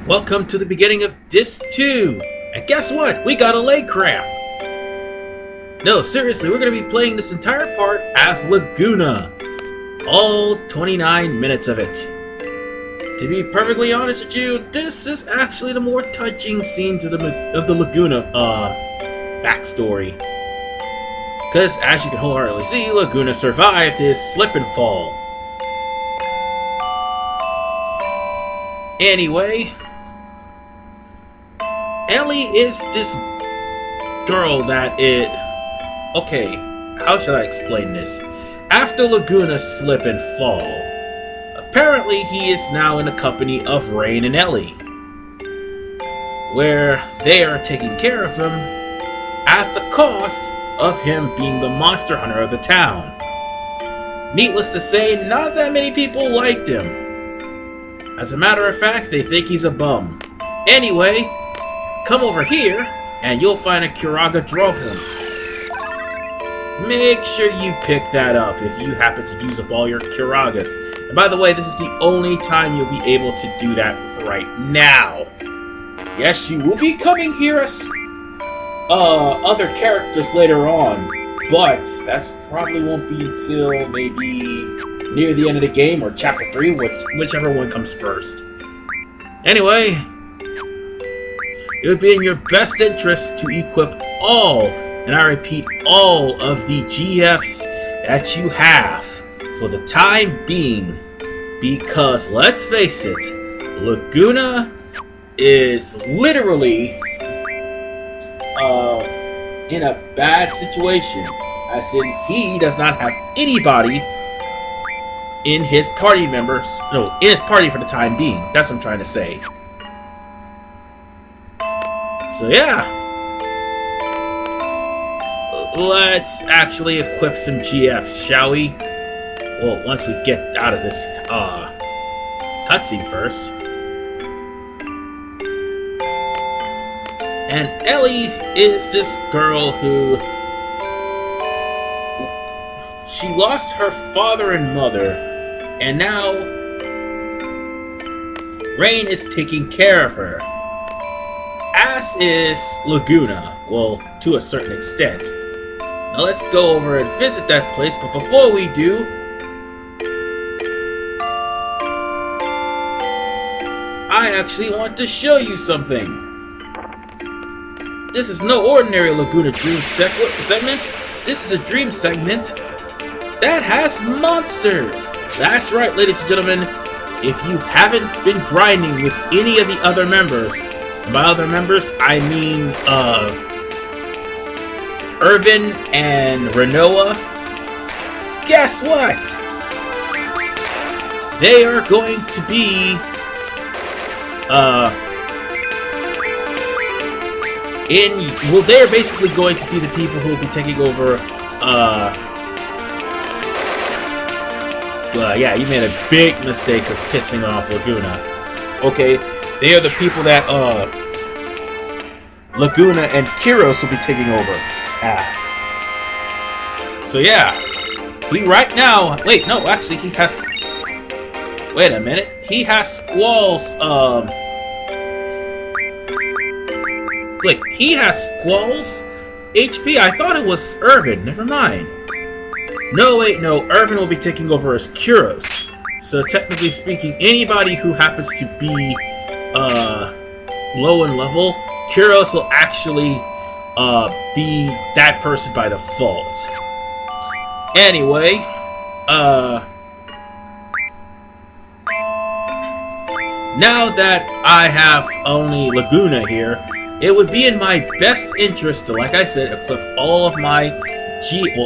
Welcome to the beginning of Disc 2! And guess what? We got a leg cramp! No, seriously, we're going to be playing this entire part as Laguna. All 29 minutes of it. To be perfectly honest with you, this is actually the more touching scenes of the Laguna backstory. Because, as you can wholeheartedly see, Laguna survived his slip and fall. Anyway, Ellie is this girl that okay, how should I explain this? After Laguna's slip and fall, apparently he is now in the company of VIII and Ellie, where they are taking care of him at the cost of him being the monster hunter of the town. Needless to say, not that many people liked him. As a matter of fact, they think he's a bum. Anyway, come over here, and you'll find a Curaga draw point. Make sure you pick that up if you happen to use up all your Curagas. And by the way, this is the only time you'll be able to do that right now. Yes, you will be coming here as other characters later on, but that's probably won't be until maybe near the end of the game or Chapter 3, whichever one comes first. Anyway, it would be in your best interest to equip all, and I repeat, all of the GFs that you have for the time being, because let's face it, Laguna is literally in a bad situation, as in he does not have anybody in his party in his party for the time being. That's what I'm trying to say. So yeah, let's actually equip some GFs, shall we? Well, once we get out of this cutscene first. And Ellie is this girl who she lost her father and mother, and now VIII is taking care of her. As is Laguna, well, to a certain extent. Now let's go over and visit that place, but before we do, I actually want to show you something. This is no ordinary Laguna Dream segment. This is a dream segment that has monsters. That's right, ladies and gentlemen. If you haven't been grinding with any of the other members, and by other members, I mean Irvin and Renoa, guess what? They are going to be they're basically going to be the people who will be taking over yeah, you made a big mistake of pissing off Laguna. Okay, they are the people that Laguna and Kiros will be taking over as. So yeah, he right now, wait, no, actually he has, wait a minute, he has Squall's wait, he has Squall's HP? I thought it was Irvin, never mind. No, wait, no, Irvin will be taking over as Kuros. So technically speaking, anybody who happens to be low in level, Kuros will actually be that person by default. Anyway, now that I have only Laguna here, it would be in my best interest to, like I said, equip all of my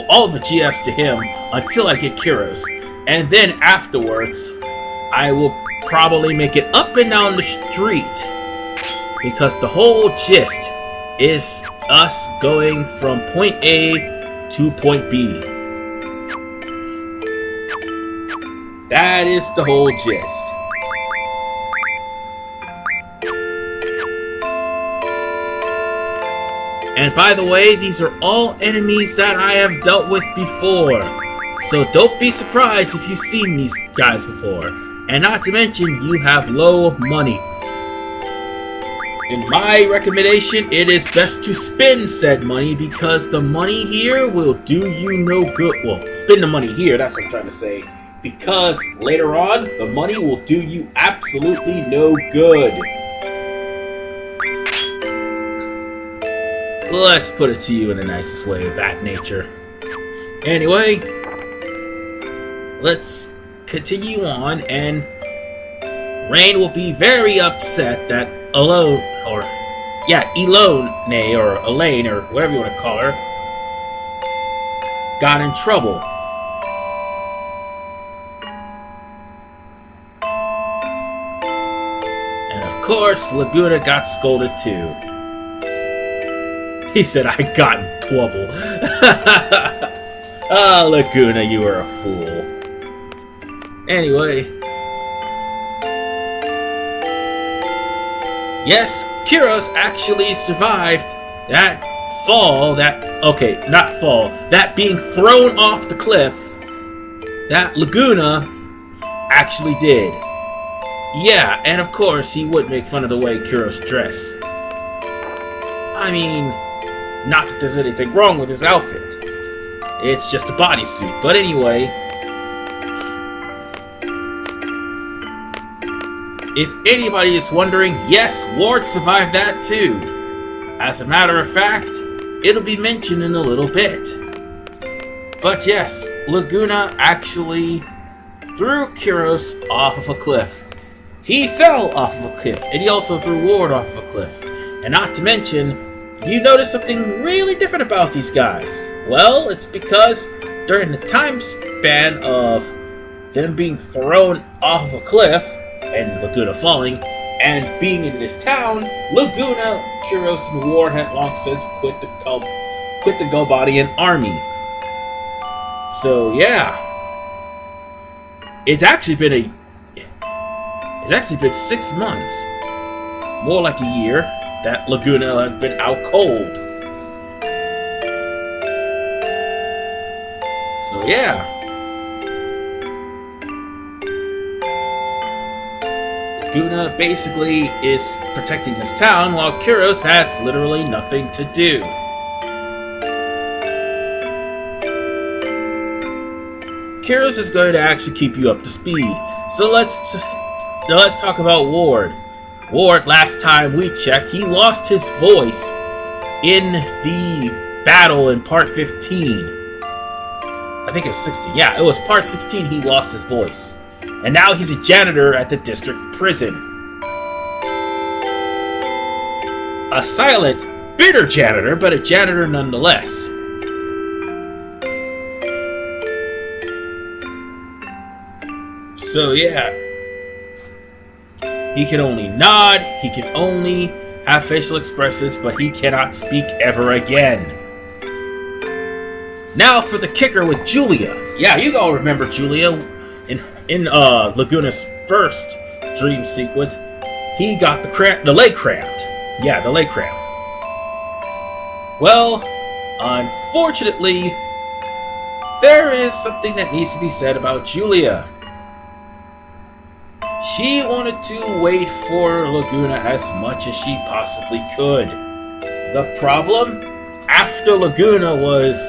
all of the GFs to him until I get Kuros. And then afterwards, I will probably make it up and down the street, because the whole gist is us going from point A to point B. That is the whole gist. And by the way, these are all enemies that I have dealt with before. So don't be surprised if you've seen these guys before. And not to mention, you have low money. In my recommendation, it is best to spend said money because the money here will do you no good. Well, spend the money here, that's what I'm trying to say. Because later on, the money will do you absolutely no good. Let's put it to you in the nicest way of that nature. Anyway, let's continue on, and Rain will be very upset that Elaine, or Elaine, or whatever you want to call her, got in trouble. And of course, Laguna got scolded too. He said, I got in trouble. Ah, Laguna, you are a fool. Anyway. Yes, Kyros actually survived that fall, that being thrown off the cliff, that Laguna actually did. Yeah, and of course he would make fun of the way Kyros dressed. I mean, not that there's anything wrong with his outfit. It's just a bodysuit. But anyway, if anybody is wondering, yes, Ward survived that too. As a matter of fact, it'll be mentioned in a little bit. But yes, Laguna actually threw Kyros off of a cliff. He fell off of a cliff, and he also threw Ward off of a cliff. And not to mention, you notice something really different about these guys. Well, it's because during the time span of them being thrown off of a cliff, and Laguna falling, and being in this town, Laguna, Kyros, and Ward had long since quit the Gobodian army. So yeah, it's actually been 6 months, more like a year, that Laguna has been out cold. So yeah. Laguna basically is protecting this town while Kyros has literally nothing to do. Kyros is going to actually keep you up to speed. So let's talk about Ward. Ward, last time we checked, he lost his voice in the battle in part 15. I think it was 16. Yeah, it was part 16 he lost his voice. And now he's a janitor at the district prison. A silent, bitter janitor, but a janitor nonetheless. So yeah. He can only nod, he can only have facial expressions, but he cannot speak ever again. Now for the kicker with Julia. Yeah, you all remember Julia in Laguna's first dream sequence. He got the leg cramped. Yeah, the leg cramp. Well, unfortunately, there is something that needs to be said about Julia. She wanted to wait for Laguna as much as she possibly could. The problem? After Laguna was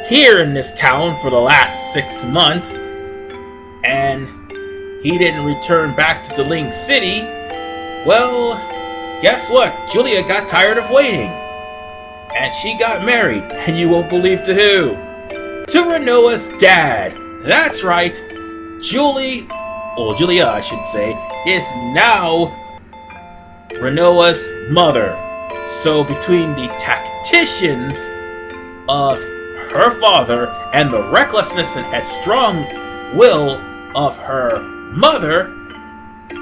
here in this town for the last 6 months, and he didn't return back to Deling City, well, guess what? Julia got tired of waiting. And she got married, and you won't believe to who? To Renoa's dad. That's right. Julia, I should say, is now Renoa's mother. So between the tacticians of her father and the recklessness and headstrong will of her mother,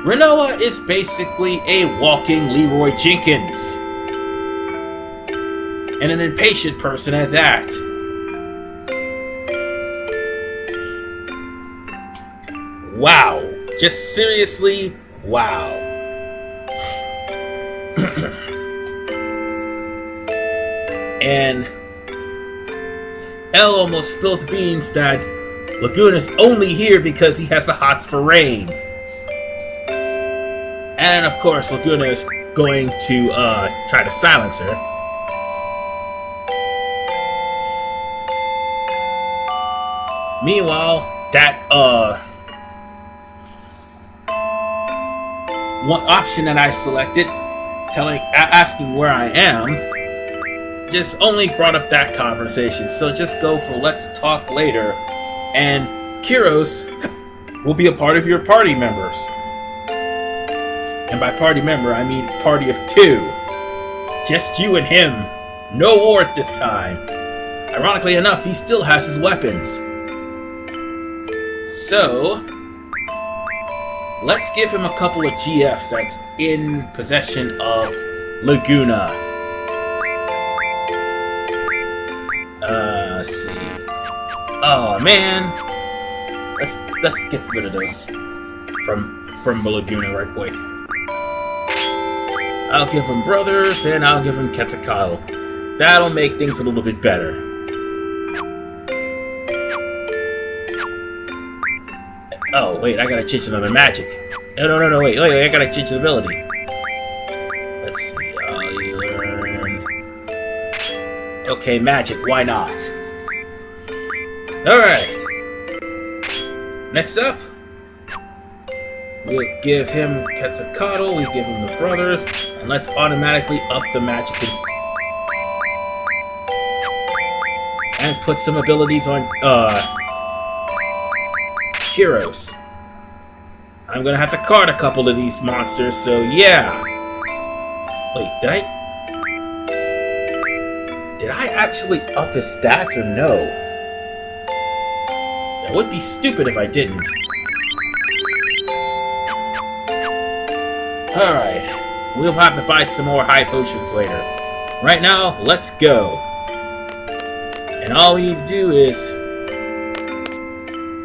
Renoa is basically a walking Leroy Jenkins. And an impatient person at that. Wow. Just seriously, wow. And Elle almost spilled the beans that Laguna's only here because he has the hots for Rain. And of course, Laguna is going to try to silence her. Meanwhile, that one option that I selected, asking where I am, just only brought up that conversation. So just go for let's talk later, and Kiros will be a part of your party members. And by party member, I mean party of 2. Just you and him. No ward this time. Ironically enough, he still has his weapons. So, let's give him a couple of GFs that's in possession of Laguna. Let's see. Oh man, let's get rid of those from Laguna right quick. I'll give him brothers and I'll give him Quetzalcoatl. That'll make things a little bit better. Oh, wait, I gotta change another magic. No, wait, I gotta change an ability. Let's see, you learn... Okay, magic, why not? Alright. Next up, we'll give him Quetzalcoatl, we give him the brothers, and let's automatically up the magic and put some abilities on, Kiros. I'm gonna have to card a couple of these monsters, so yeah. Wait, did I actually up his stats or no? That would be stupid if I didn't. Alright, we'll have to buy some more high potions later. Right now, let's go. And all we need to do is...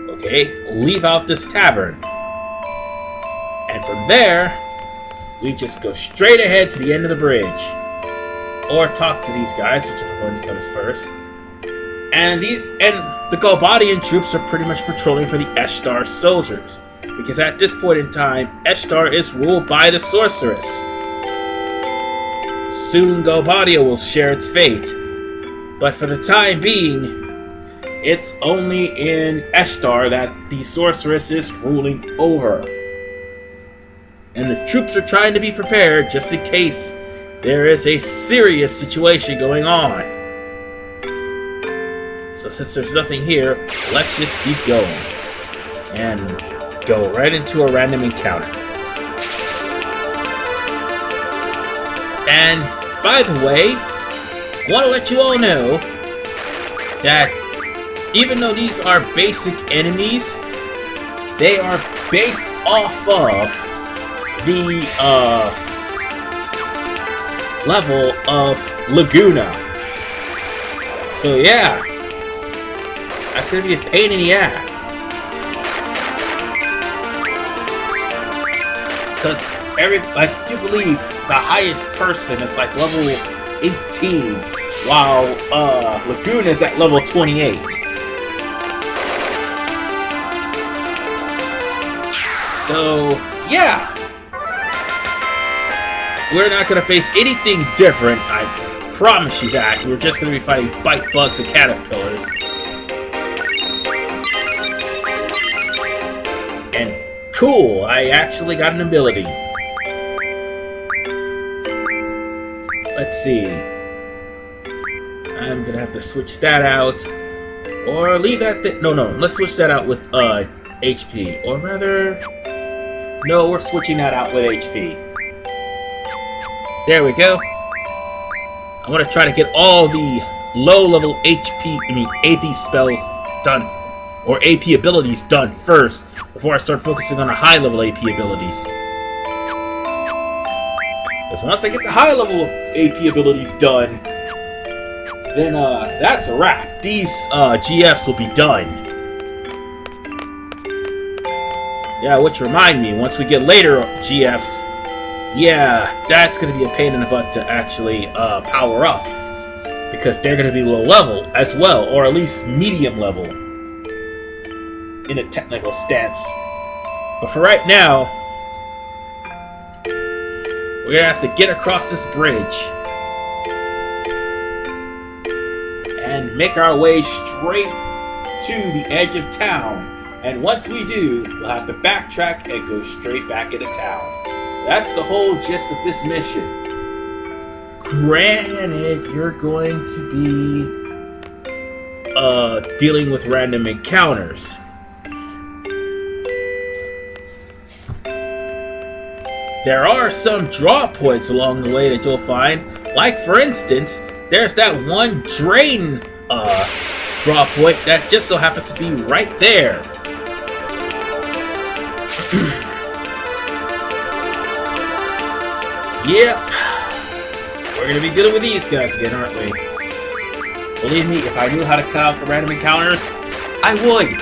okay, leave out this tavern. And from there, we just go straight ahead to the end of the bridge. Or talk to these guys, whichever one comes first. And the Galbadian troops are pretty much patrolling for the Eshtar soldiers. Because at this point in time, Eshtar is ruled by the sorceress. Soon Galbadia will share its fate. But for the time being, it's only in Eshtar that the sorceress is ruling over. And the troops are trying to be prepared just in case there is a serious situation going on. So since there's nothing here, let's just keep going. And go right into a random encounter. And by the way, I want to let you all know that even though these are basic enemies, they are based off of the level of Laguna. So yeah, that's gonna be a pain in the ass. Because I do believe the highest person is like level 18, while Laguna is at level 28. So yeah, we're not gonna face anything different. I promise you that. We're just gonna be fighting bite bugs and caterpillars. And cool, I actually got an ability. Let's see. I'm gonna have to switch that out. Or leave that no, let's switch that out with HP. Or rather... no, we're switching that out with HP. There we go. I want to try to get all the low-level AP spells done, or AP abilities done first, before I start focusing on the high-level AP abilities. Because once I get the high-level AP abilities done, then that's a wrap. These GFs will be done. Yeah, which remind me, once we get later GFs, yeah, that's going to be a pain in the butt to actually power up. Because they're going to be low level as well, or at least medium level in a technical stance. But for right now, We're gonna have to get across this bridge and make our way straight to the edge of town. And once we do, we'll have to backtrack and go straight back into town. That's the whole gist of this mission. Granted, you're going to be dealing with random encounters. There are some draw points along the way that you'll find. Like, for instance, there's that one drain draw point that just so happens to be right there. Yep. We're gonna be dealing with these guys again, aren't we? Believe me, if I knew how to cut out the random encounters, I would.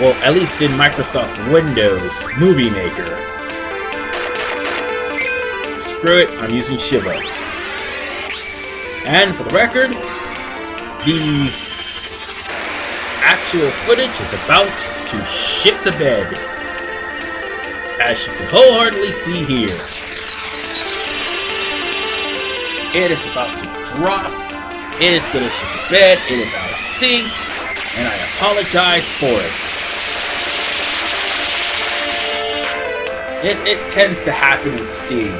Well, at least in Microsoft Windows Movie Maker. Screw it, I'm using Shiva. And for the record, the actual footage is about to shit the bed. As you can wholeheartedly see here. It is about to drop. It is going to shit the bed. It is out of sync. And I apologize for it. It tends to happen with Steam.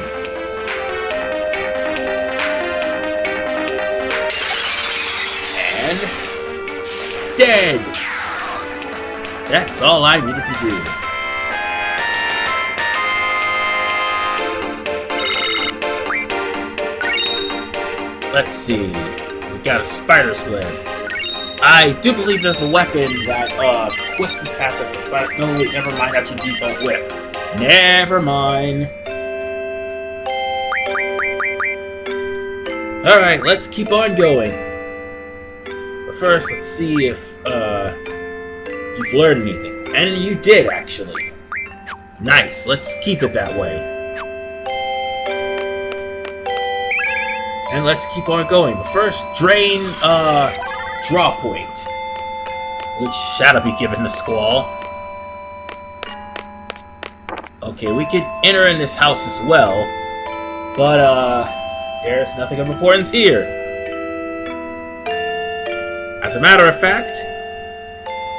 And dead. That's all I needed to do. Let's see. We got a spider's web. I do believe there's a weapon that twists this happens. A spider. No, wait, never mind. That's your default whip. Never mind. Alright, let's keep on going. But first, let's see if you've learned anything. And you did, actually. Nice. Let's keep it that way. And let's keep on going. But first, drain, draw point. Which shall be given to Squall. Okay, we could enter in this house as well. But, there's nothing of importance here. As a matter of fact,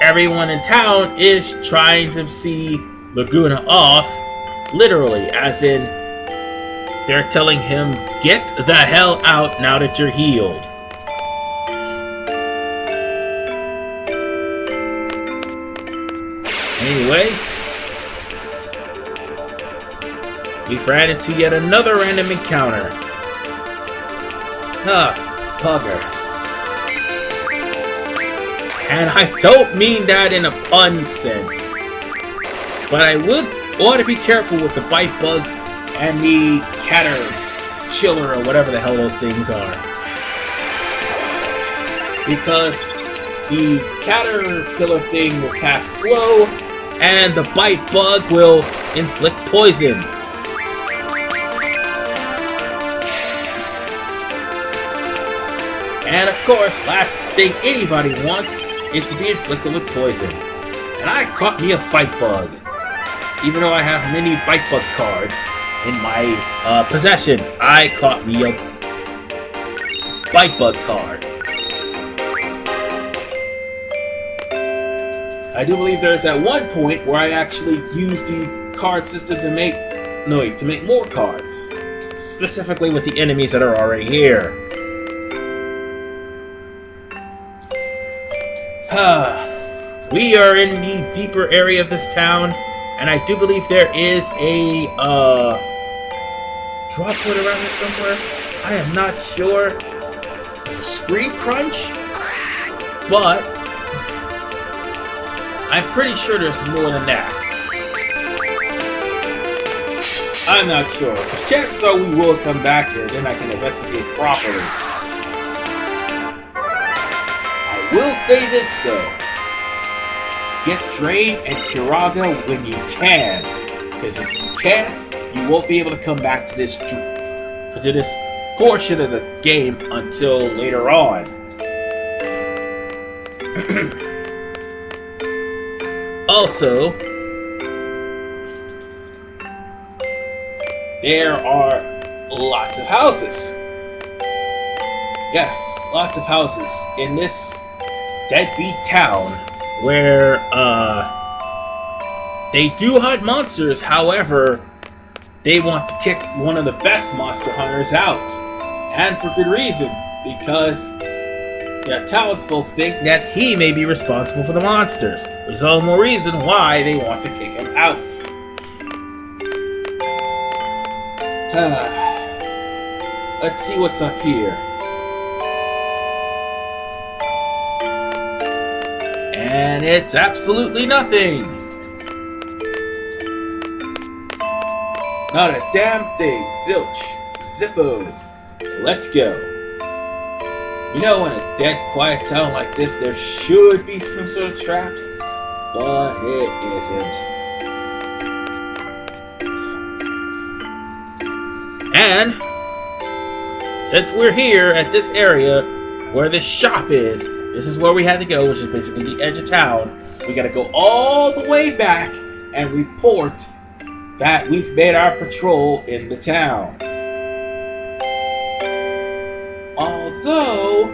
everyone in town is trying to see Laguna off. Literally, as in, they're telling him, get the hell out now that you're healed. Anyway, we ran into yet another random encounter. Bugger. And I don't mean that in a pun sense. But I ought to be careful with the bite bugs and the caterpillar or whatever the hell those things are. Because the caterpillar thing will cast slow and the bite bug will inflict poison. And of course, last thing anybody wants is to be inflicted with poison. And I caught me a bite bug. Even though I have many bite bug cards in my possession, I caught me a bite bug card. I do believe there's at one point where I actually used the card system to make more cards. Specifically with the enemies that are already here. We are in the deeper area of this town, and I do believe there is a drop point around here somewhere. I am not sure. There's a screen crunch, but I'm pretty sure there's more than that. I'm not sure, because chances are we will come back here, then I can investigate properly. I will say this though. Get Drain and Kiraga when you can, because if you can't, you won't be able to come back to this portion of the game until later on. Also, there are lots of houses. Yes, lots of houses in this deadbeat town where they do hunt monsters. However, they want to kick one of the best monster hunters out, and for good reason, because the townsfolk think that he may be responsible for the monsters, which is all the more reason why they want to kick him out. Let's see what's up here. And it's absolutely nothing. Not a damn thing. Zilch. Zippo. Let's go. You know, in a dead, quiet town like this, there should be some sort of traps, but it isn't. And since we're here at this area where this shop is, this is where we had to go, which is basically the edge of town. We gotta go all the way back and report that we've made our patrol in the town. Although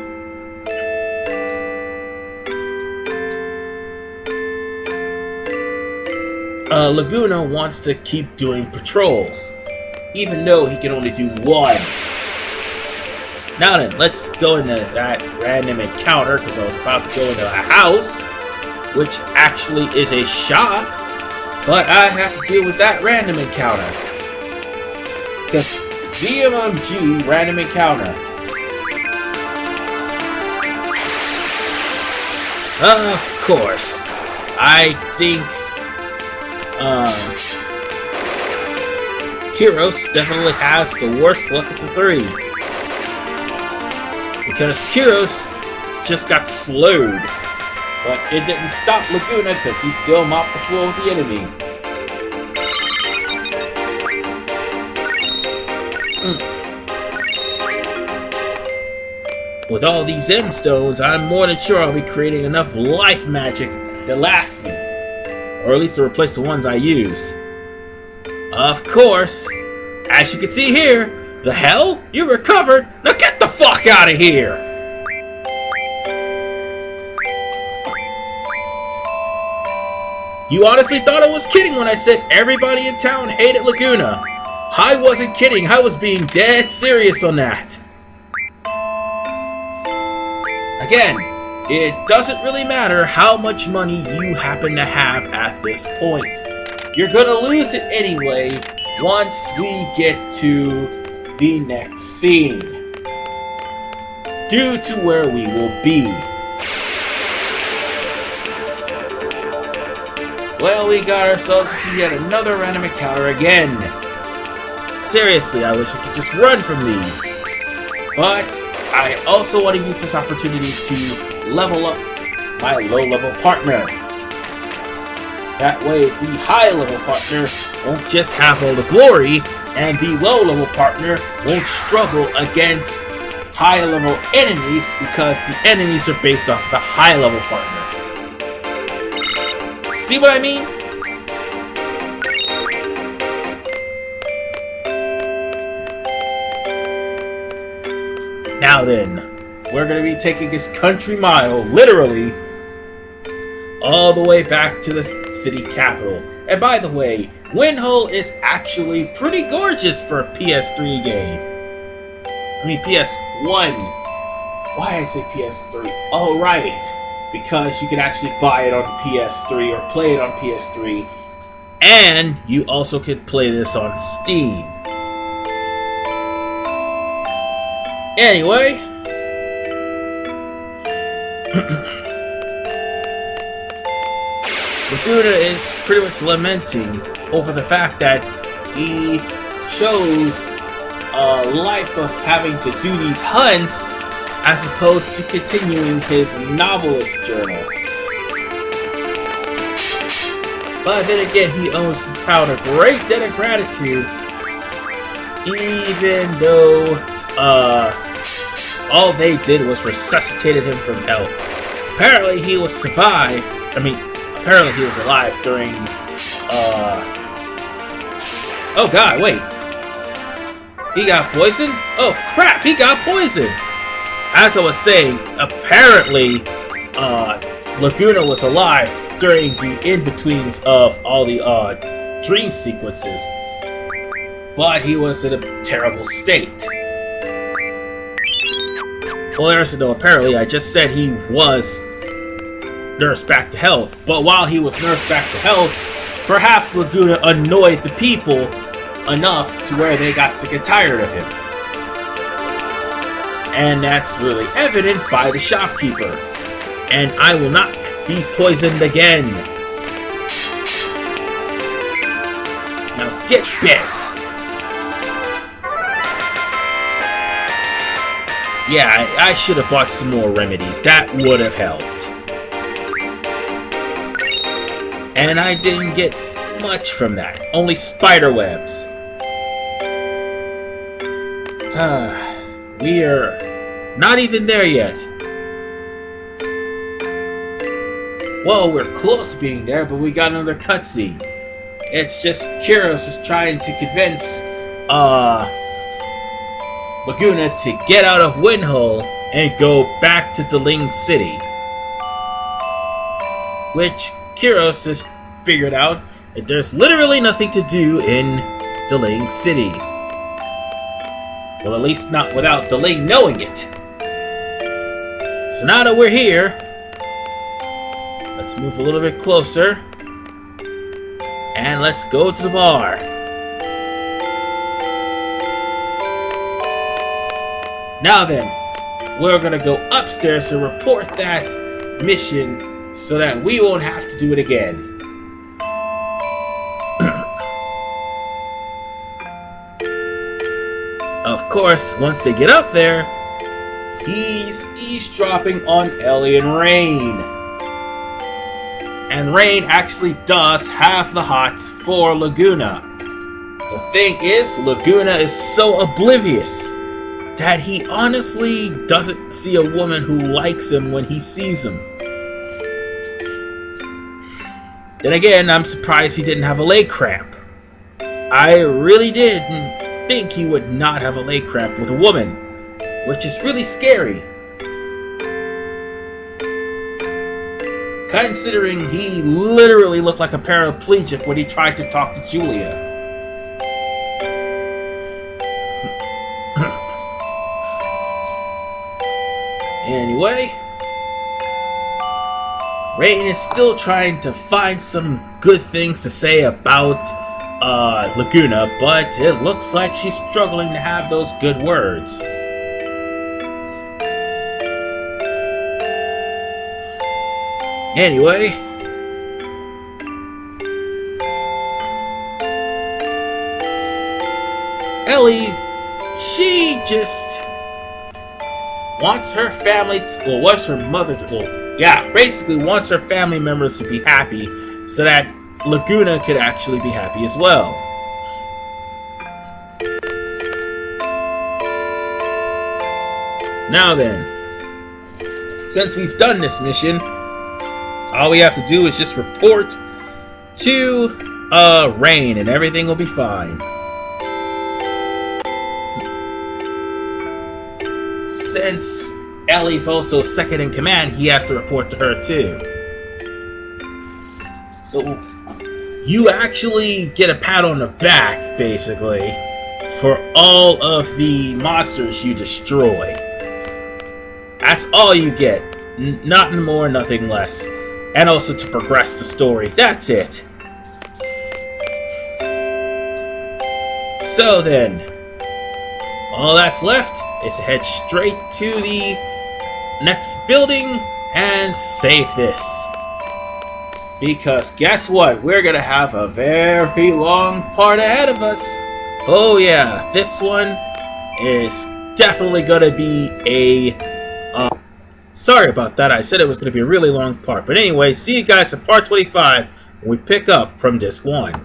Laguna wants to keep doing patrols, even though he can only do one. Now then, let's go into that random encounter, because I was about to go into a house, which actually is a shop, but I have to deal with that random encounter. Because ZMMG random encounter. Of course, I think Kyros definitely has the worst luck of the three. Because Kyros just got slowed. But it didn't stop Laguna because he still mopped the floor with the enemy. With all these M stones, I'm more than sure I'll be creating enough life magic to last me. Or at least to replace the ones I use. Of course, as you can see here, the hell? You recovered? Now get the fuck out of here! You honestly thought I was kidding when I said everybody in town hated Laguna. I wasn't kidding, I was being dead serious on that. Again, it doesn't really matter how much money you happen to have at this point. You're gonna lose it anyway once we get to the next scene, due to where we will be. Well, we got ourselves to yet another random encounter again. Seriously, I wish I could just run from these. But I also want to use this opportunity to level up my low-level partner. That way, the high-level partner won't just have all the glory, and the low-level partner won't struggle against high-level enemies because the enemies are based off the high-level partner. See what I mean? Now then, we're going to be taking this country mile, literally, all the way back to the city capital. And by the way, Windhull is actually pretty gorgeous for a PS3 game. I mean PS1. Why did I say PS3? Oh right, because you can actually buy it on PS3 or play it on PS3. And you also could play this on Steam. Anyway, Laguna is pretty much lamenting over the fact that he chose a life of having to do these hunts as opposed to continuing his novelist journal. But then again, he owes the town a great debt of gratitude, even though all they did was resuscitated him from health. Apparently he was survived. Apparently he was alive during, oh god, wait. He got poisoned? Oh crap, he got poisoned! As I was saying, apparently, Laguna was alive during the in-betweens of all the dream sequences, but he was in a terrible state. Well, there's no apparently, I just said he was nursed back to health, but while he was nursed back to health, perhaps Laguna annoyed the people enough to where they got sick and tired of him. And that's really evident by the shopkeeper. And I will not be poisoned again. Now get bit! Yeah, I should have bought some more remedies. That would have helped. And I didn't get much from that. Only spider webs. We are not even there yet. Well, we're close to being there, but we got another cutscene. It's just Kyros is trying to convince Laguna to get out of Windhull and go back to Deling City. Which Kyros has figured out that there's literally nothing to do in Deling City. Well, at least not without Deling knowing it. So now that we're here, let's move a little bit closer. And let's go to the bar. Now then, we're gonna go upstairs and report that mission so that we won't have to do it again. Of course, once they get up there, he's eavesdropping on Ellie and Rain. And Rain actually does have the hots for Laguna. The thing is, Laguna is so oblivious that he honestly doesn't see a woman who likes him when he sees him. Then again, I'm surprised he didn't have a leg cramp. I really didn't think he would not have a leg cramp with a woman, which is really scary. Considering he literally looked like a paraplegic when he tried to talk to Julia. Anyway, Rain is still trying to find some good things to say about Laguna, but it looks like she's struggling to have those good words. Anyway, Ellie, she just wants her family to, well, wants her mother to, well, yeah, basically wants her family members to be happy so that Laguna could actually be happy as well. Now then, since we've done this mission, all we have to do is just report to Rain and everything will be fine. Since Ellie's also second in command, he has to report to her too. So you actually get a pat on the back, basically, for all of the monsters you destroy. That's all you get. Nothing more, nothing less. And also to progress the story. That's it. So then, all that's left is to head straight to the next building and save this. Because guess what? We're gonna have a very long part ahead of us. Oh yeah, this one is definitely gonna be a... sorry about that, I said it was gonna be a really long part. But anyway, see you guys in part 25 when we pick up from disc 1.